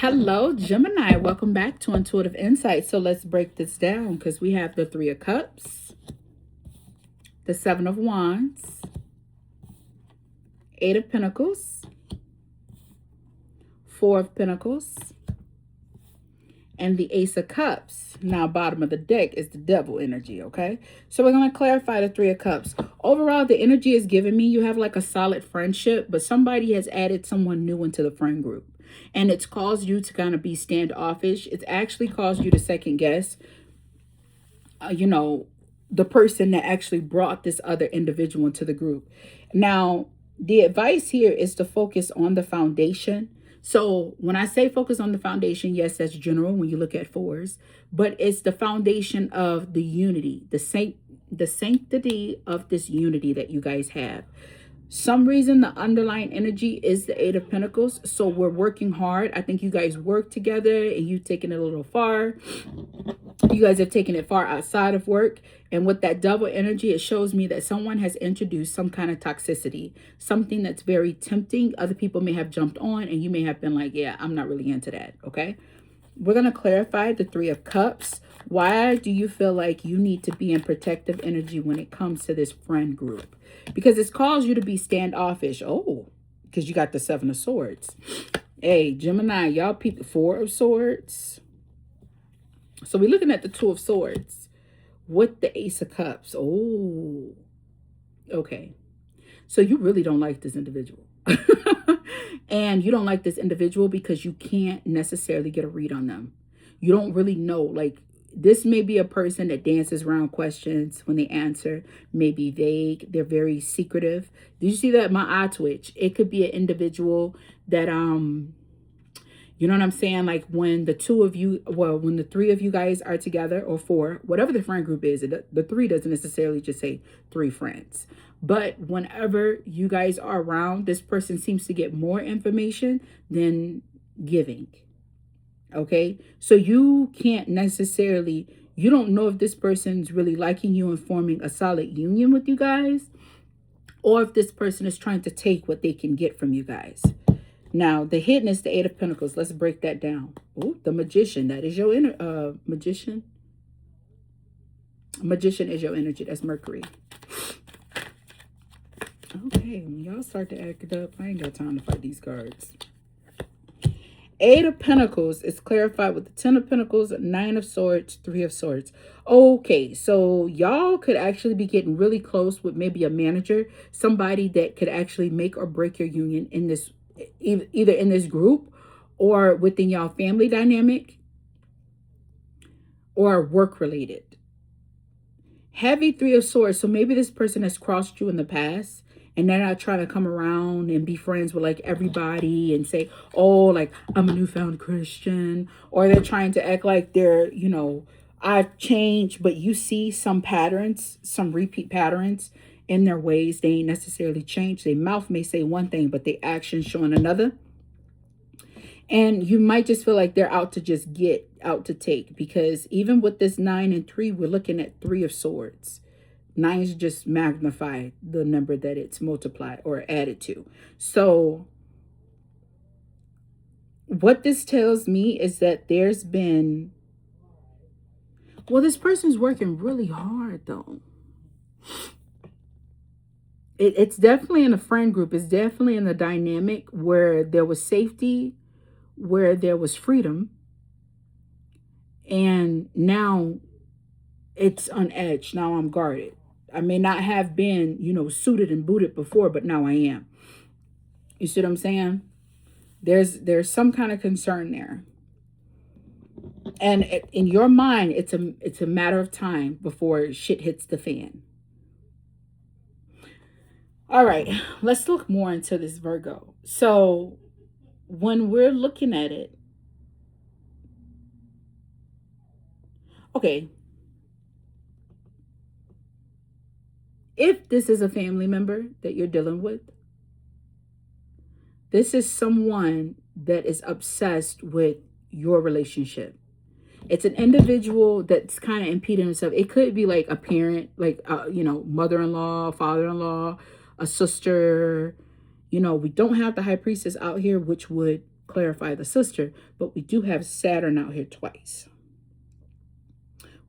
Hello, Gemini. Welcome back to Intuitive Insight. So let's break this down because we have the Three of Cups, the Seven of Wands, Eight of Pentacles, Four of Pentacles, and the Ace of Cups. Now, bottom of the deck is the Devil energy, okay? So we're going to clarify the Three of Cups. Overall, the energy is giving me you have like a solid friendship, but somebody has added someone new into the friend group. And it's caused you to kind of be standoffish. It's actually caused you to second guess, the person that actually brought this other individual into the group. Now, the advice here is to focus on the foundation. So when I say focus on the foundation, yes, that's general when you look at fours, but it's the foundation of the unity, the sanctity of this unity that you guys have. Some reason the underlying energy is the Eight of Pentacles. So we're working hard. I think you guys work together and you've taken it a little far. You guys have taken it far outside of work. And with that double energy, it shows me that someone has introduced some kind of toxicity, something that's very tempting. Other people may have jumped on and you may have been like, yeah, I'm not really into that. Okay. We're going to clarify the Three of Cups. Why do you feel like you need to be in protective energy when it comes to this friend group? Because it's caused you to be standoffish. Oh, because you got the Seven of Swords. Hey, Gemini, y'all peep the Four of Swords. So we're looking at the Two of Swords with the Ace of Cups. Oh, okay. So you really don't like this individual. And you don't like this individual because you can't necessarily get a read on them. You don't really know. Like, this may be a person that dances around questions when they answer, maybe vague. They're very secretive. Did you see that? My eye twitch. It could be an individual that, you know what I'm saying? Like when the two of you, well, when the three of you guys are together, or four, whatever the friend group is, the three doesn't necessarily just say three friends. But whenever you guys are around, this person seems to get more information than giving. Okay. So you can't necessarily, you don't know if this person's really liking you and forming a solid union with you guys, or if this person is trying to take what they can get from you guys. Now, the hidden is the Eight of Pentacles. Let's break that down. Oh, the Magician. That is your inner Magician. Magician is your energy. That's Mercury. Okay, when y'all start to act it up, I ain't got time to fight these cards. Eight of Pentacles is clarified with the Ten of Pentacles, Nine of Swords, Three of Swords. Okay, so y'all could actually be getting really close with maybe a manager, somebody that could actually make or break your union in this, either in this group or within y'all family dynamic or work related. Heavy Three of Swords. So maybe this person has crossed you in the past and they're not trying to come around and be friends with like everybody and say, oh, like I'm a newfound Christian, or they're trying to act like they're, I've changed, but you see some patterns, some repeat patterns in their ways. They ain't necessarily changed. Their mouth may say one thing, but their actions showing another. And you might just feel like they're out to just get out to take, because even with this 9 and 3, we're looking at Three of Swords. 9 is just magnify the number that it's multiplied or added to. So what this tells me is that there's been, well, this person's working really hard though. It's definitely in a friend group. It's definitely in the dynamic where there was safety, where there was freedom, and now it's on edge. Now I'm guarded. I may not have been, suited and booted before, but now I am. You see what I'm saying? There's some kind of concern there. And in your mind, it's a matter of time before shit hits the fan. All right, let's look more into this Virgo. So when we're looking at it, okay, if this is a family member that you're dealing with, this is someone that is obsessed with your relationship. It's an individual that's kind of impeding himself. It could be like a parent, like, mother-in-law, father-in-law, a sister. We don't have the High Priestess out here, which would clarify the sister, but we do have Saturn out here twice.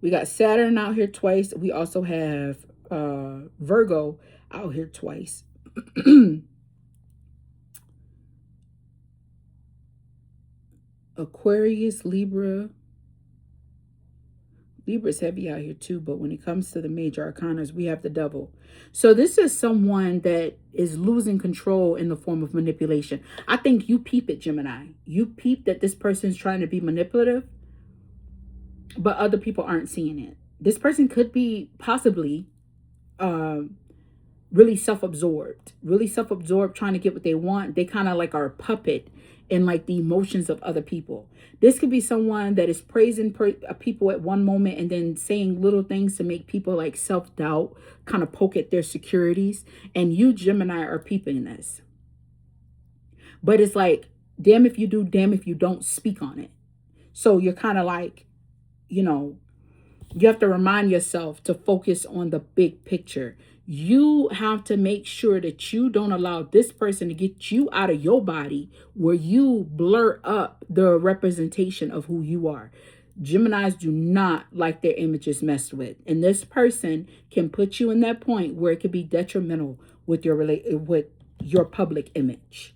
We got Saturn out here twice. We also have Virgo out here twice. Aquarius, Libra. Libra's heavy out here too, but when it comes to the major arcanas, we have the Devil. So this is someone that is losing control in the form of manipulation. I think you peep it, Gemini. You peep that this person's trying to be manipulative, but other people aren't seeing it. This person could be possibly really self-absorbed, trying to get what they want. They kind of like are a puppet in like the emotions of other people. This could be someone that is praising people at one moment and then saying little things to make people like self-doubt, kind of poke at their securities. And you, Gemini, are peeping this. But it's like, damn if you do, damn if you don't speak on it. So you're kind of like, you know, you have to remind yourself to focus on the big picture. You have to make sure that you don't allow this person to get you out of your body where you blur up the representation of who you are. Geminis do not like their images messed with. And this person can put you in that point where it could be detrimental with your public image.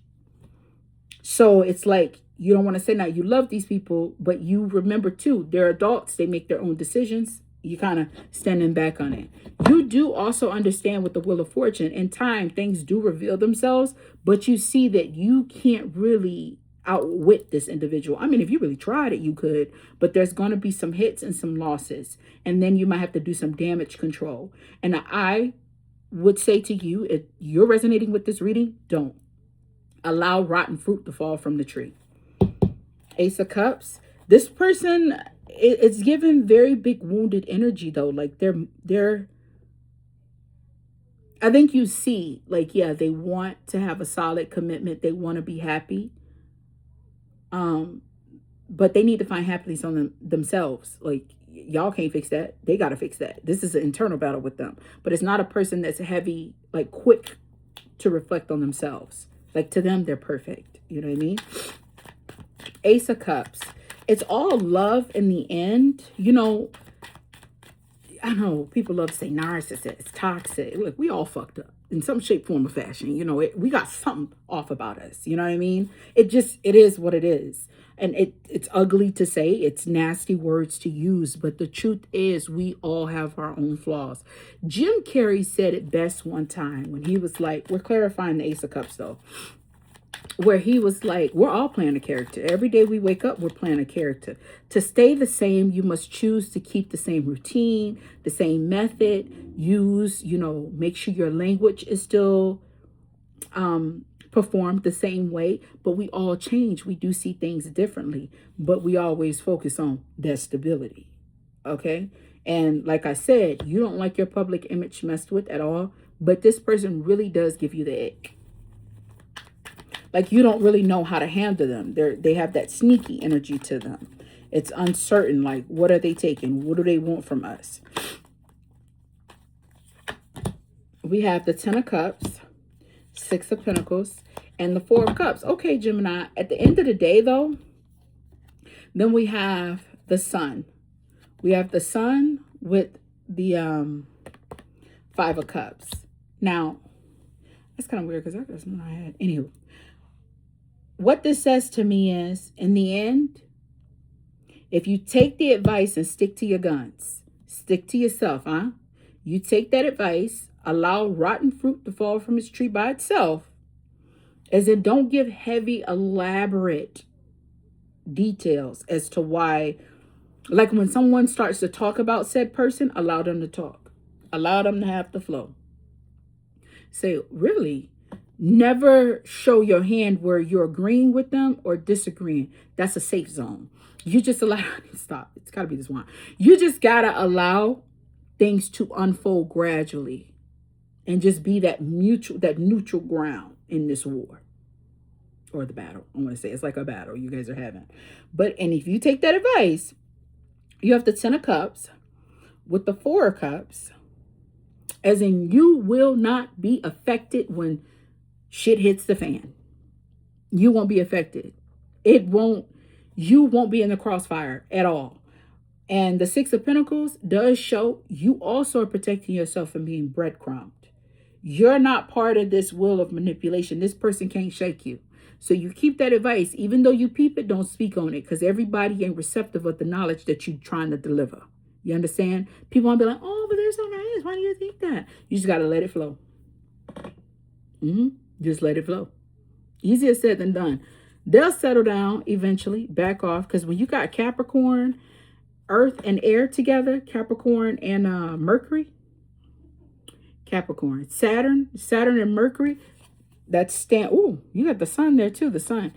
So it's like, you don't want to say now you love these people, but you remember too, they're adults. They make their own decisions. You kind of standing back on it. You do also understand with the Wheel of Fortune, in time, things do reveal themselves, but you see that you can't really outwit this individual. I mean, if you really tried it, you could, but there's going to be some hits and some losses. And then you might have to do some damage control. And I would say to you, if you're resonating with this reading, don't allow rotten fruit to fall from the tree. Ace of Cups. This person, it's given very big wounded energy though. Like they're I think you see, like, yeah, they want to have a solid commitment. They want to be happy. But they need to find happiness on themselves. Like, y'all can't fix that. They got to fix that. This is an internal battle with them. But it's not a person that's heavy, like quick to reflect on themselves. Like, to them, they're perfect. You know what I mean? Ace of Cups. It's all love in the end. You know, I know people love to say narcissist, toxic. Look, we all fucked up in some shape, form, or fashion. You know, we got something off about us. You know what I mean? It is what it is. And it's ugly to say. It's nasty words to use. But the truth is, we all have our own flaws. Jim Carrey said it best one time when he was like, we're clarifying the Ace of Cups though, where he was like, we're all playing a character. Every day we wake up, we're playing a character. To stay the same, you must choose to keep the same routine, the same method, make sure your language is still performed the same way. But we all change. We do see things differently, but we always focus on that stability. Okay. And like I said, you don't like your public image messed with at all, but this person really does give you the ick. Like, you don't really know how to handle them. They have that sneaky energy to them. It's uncertain. Like, what are they taking? What do they want from us? We have the 10 of Cups, 6 of Pentacles, and the 4 of Cups. Okay, Gemini. At the end of the day, though, then we have the Sun. We have the Sun with the 5 of Cups. Now, that's kind of weird because that's what I had. Anyway. What this says to me is, in the end, if you take the advice and stick to your guns, stick to yourself, huh? You take that advice, allow rotten fruit to fall from its tree by itself, as in don't give heavy, elaborate details as to why. Like, when someone starts to talk about said person, allow them to talk. Allow them to have the flow. Say, really? Never show your hand where you're agreeing with them or disagreeing. That's a safe zone. You just allow, stop. It's got to be this one. You just got to allow things to unfold gradually and just be that neutral ground in this war or the battle. I want to say it's like a battle you guys are having. And if you take that advice, you have the 10 of Cups with the 4 of Cups, as in you will not be affected when shit hits the fan. You won't be affected. You won't be in the crossfire at all. And the Six of Pentacles does show you also are protecting yourself from being breadcrumbed. You're not part of this wheel of manipulation. This person can't shake you. So you keep that advice. Even though you peep it, don't speak on it, because everybody ain't receptive of the knowledge that you're trying to deliver. You understand? People want to be like, oh, but they're so nice. Why do you think that? You just got to let it flow. Just let it flow. Easier said than done. They'll settle down eventually, back off, because when you got Capricorn, Earth and air together, Capricorn and Mercury, Capricorn, Saturn and Mercury, that's you got the sun there too, the sun.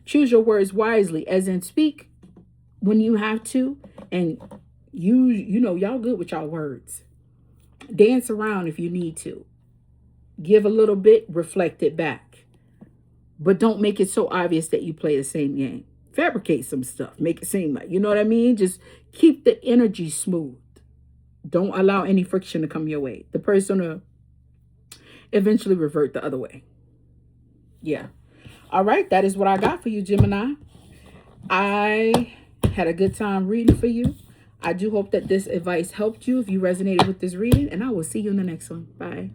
Choose your words wisely, as in speak when you have to, and you know y'all good with y'all words. Dance around if you need to. Give a little bit, reflect it back. But don't make it so obvious that you play the same game. Fabricate some stuff. Make it seem like, you know what I mean? Just keep the energy smooth. Don't allow any friction to come your way. The person will eventually revert the other way. Yeah. All right. That is what I got for you, Gemini. I had a good time reading for you. I do hope that this advice helped you if you resonated with this reading. And I will see you in the next one. Bye.